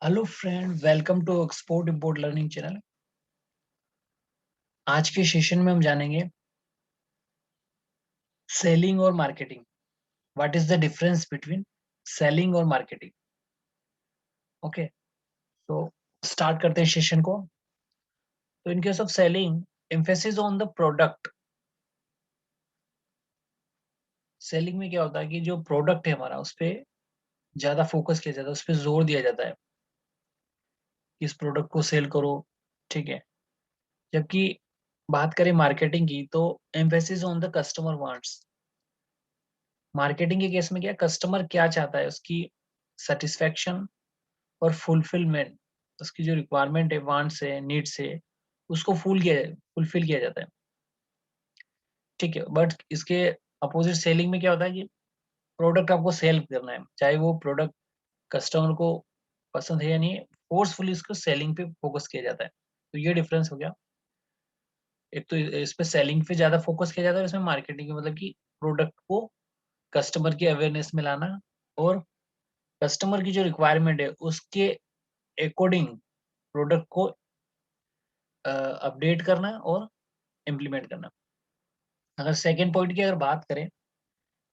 Hello friend, welcome to export import learning channel. आज के session में हम जानेंगे सेलिंग और marketing. What is the difference between selling और मार्केटिंग। ओके, तो स्टार्ट करते हैं सेशन को। तो in case of selling, emphasis on the product. Selling में क्या होता है कि जो प्रोडक्ट है हमारा, उस पर ज्यादा फोकस किया जाता है, उस पर जोर दिया जाता है कि इस प्रोडक्ट को सेल करो। ठीक है। जबकि बात करें मार्केटिंग की, तो emphasis on the customer wants. Marketing के केस में क्या, कस्टमर क्या चाहता है, उसकी सेटिस्फेक्शन और फुलफिलमेंट, उसकी जो रिक्वायरमेंट है, वांट्स है, नीड्स है, उसको फुलफिल किया जाता है। ठीक है। बट इसके अपोजिट सेलिंग में क्या होता है कि प्रोडक्ट आपको सेल करना है, चाहे वो प्रोडक्ट कस्टमर को पसंद है या नहीं, फोर्सफुली इसको सेलिंग पे फोकस किया जाता है। तो ये डिफरेंस हो गया। एक तो इस पे सेलिंग पे ज्यादा फोकस किया जाता है, इसमें मार्केटिंग में मतलब कि प्रोडक्ट को कस्टमर की अवेयरनेस में लाना और कस्टमर की जो रिक्वायरमेंट है उसके अकॉर्डिंग प्रोडक्ट को अपडेट करना और इम्प्लीमेंट करना। अगर सेकेंड पॉइंट की अगर बात करें,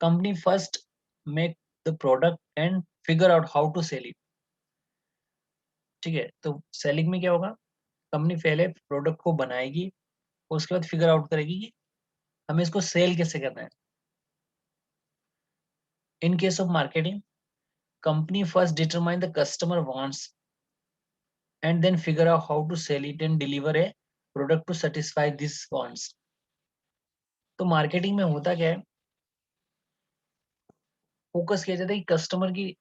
company first make the product and figure out how to sell it. ठीक है। तो सेलिंग में क्या होगा, कंपनी पहले प्रोडक्ट को बनाएगी और उसके बाद फिगर आउट करेगी कि हमें इसको सेल कैसे करना है। In case of marketing, company first determine the customer wants and then figure out how to sell it and deliver a product to satisfy this wants. तो मार्केटिंग में होता क्या है, फोकस किया जाता है कि कस्टमर की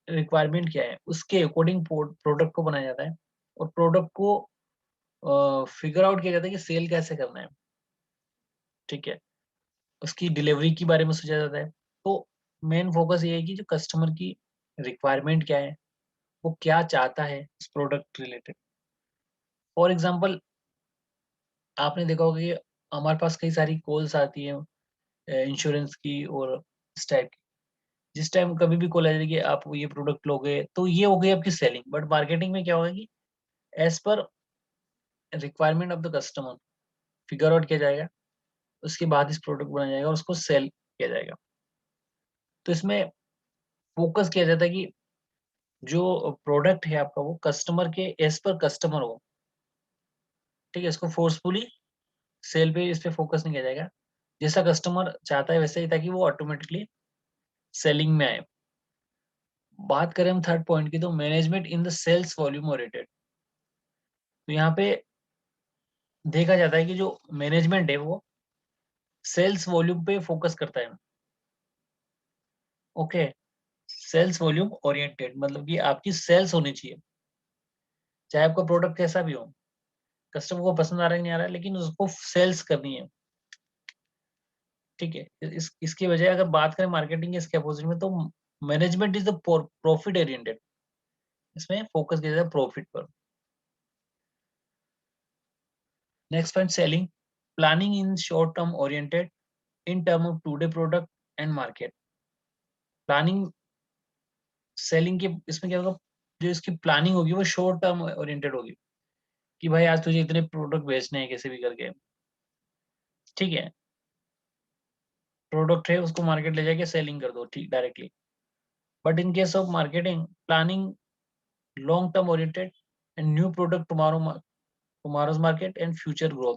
रिक्वायरमेंट क्या है, उसके अकॉर्डिंग प्रोडक्ट को बनाया जाता है और प्रोडक्ट को फिगर आउट किया जाता है कि सेल कैसे करना है। ठीक है। उसकी डिलीवरी के बारे में सोचा जाता है। तो मेन फोकस ये है कि जो कस्टमर की रिक्वायरमेंट क्या है, वो क्या चाहता है इस प्रोडक्ट रिलेटेड। फॉर एग्जांपल, आपने देखा होगा कि हमारे पास कई सारी कॉल्स आती है इंश्योरेंस की और इस टाइप की। जिस टाइम कभी भी कॉल आ जाएगी आप ये प्रोडक्ट लोगे, तो ये हो गई आपकी सेलिंग। बट मार्केटिंग में क्या होगा कि as per requirement of the customer figure out किया जाएगा, उसके बाद इस प्रोडक्ट बनाया जाएगा और उसको सेल किया जाएगा। तो इसमें फोकस किया जाता है कि जो प्रोडक्ट है आपका, वो कस्टमर के एज पर कस्टमर हो। ठीक है। इसको फोर्सफुली सेल पे इस पे फोकस नहीं किया जाएगा, जैसा कस्टमर चाहता है वैसे ही, ताकि वो ऑटोमेटिकली सेलिंग में आए। बात करें हम थर्ड पॉइंट की, तो management in the sales volume oriented. तो यहाँ पे देखा जाता है कि जो मैनेजमेंट है वो सेल्स वॉल्यूम पे फोकस करता है। ओके। सेल्स वॉल्यूम ओरिएंटेड मतलब कि आपकी सेल्स होनी चाहिए, चाहे आपका प्रोडक्ट कैसा भी हो, कस्टमर को पसंद आ रहा है नहीं आ रहा है, लेकिन उसको सेल्स करनी है। ठीक है। इसकी वजह अगर बात करें मार्केटिंग के इसके अपोजिट में, तो management is the profit oriented. इसमें फोकस किया जाता है प्रॉफिट पर। Next point, selling planning in short term oriented in term of today product and market. Planning selling के इसमें क्या होगा, जो इसकी प्लानिंग होगी वो शॉर्ट टर्म ओरिएंटेड होगी कि भाई आज तुझे इतने प्रोडक्ट बेचने हैं कैसे भी करके। ठीक है। प्रोडक्ट है उसको मार्केट ले जाके सेलिंग कर दो, ठीक, directly. But in case of marketing, planning long term oriented and new product tomorrow's market and future growth.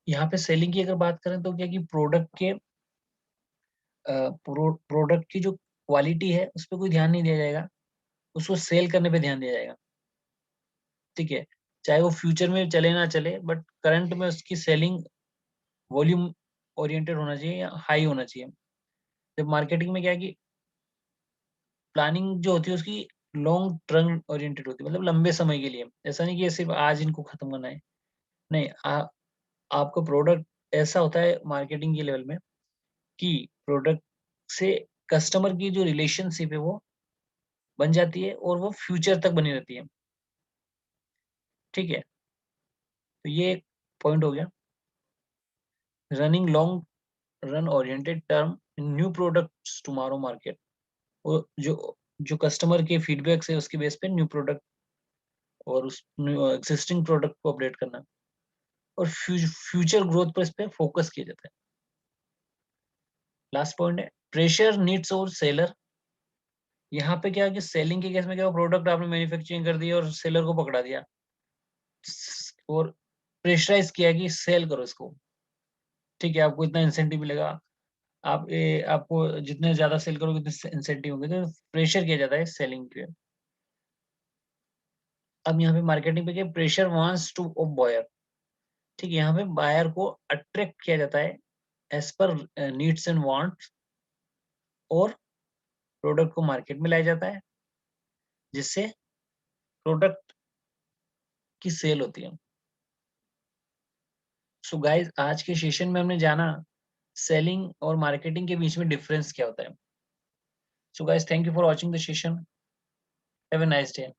यहाँ पे सेलिंग की अगर बात करें तो क्या कि प्रोडक्ट की जो क्वालिटी है उस पर कोई ध्यान नहीं दिया जाएगा, उसको सेल करने पे ध्यान दिया जाएगा। ठीक है। चाहे वो फ्यूचर में चले ना चले, बट करंट में उसकी सेलिंग वॉल्यूम ओरिएंटेड होना चाहिए या हाई होना चाहिए। जब मार्केटिंग में क्या है कि प्लानिंग जो होती है उसकी लॉन्ग टर्म ओरिएंटेड होती है, मतलब लंबे समय के लिए। ऐसा नहीं कि सिर्फ आज इनको खत्म करना है। नहीं, आपका प्रोडक्ट ऐसा होता है मार्केटिंग के लेवल में कि प्रोडक्ट से कस्टमर की जो रिलेशनशिप है वो बन जाती है और वो फ्यूचर तक बनी रहती है। ठीक है। तो ये एक पॉइंट हो गया। Running long run oriented term new products tomorrow market. वो जो जो कस्टमर के फीडबैक है उसके बेस पे न्यू प्रोडक्ट और उस एग्जिस्टिंग प्रोडक्ट को अपडेट करना और फ्यूचर ग्रोथ पर इस पे फोकस किया जाता है। लास्ट पॉइंट है प्रेशर नीड्स और सेलर। यहाँ पे क्या है कि सेलिंग के केस में क्या प्रोडक्ट आपने मैन्युफैक्चरिंग कर दिया और सेलर को पकड़ा दिया और प्रेशराइज किया कि सेल करो इसको, ठीक है, आपको इतना इंसेंटिव मिलेगा, आपको जितने ज्यादा सेल करोगे उतने इंसेंटिव होंगे, तो प्रेशर किया जाता है सेलिंग पे। अब यहाँ पे मार्केटिंग पे क्या प्रेशर वांट्स टू बायर, ठीक है, यहाँ पे बायर को अट्रैक्ट किया जाता है as per needs and wants और प्रोडक्ट को मार्केट में लाया जाता है जिससे प्रोडक्ट की सेल होती है। सो गाइस आज के सेशन में हमने जाना सेलिंग और मार्केटिंग के बीच में डिफरेंस क्या होता है। So guys thank you for watching the session, have a nice day.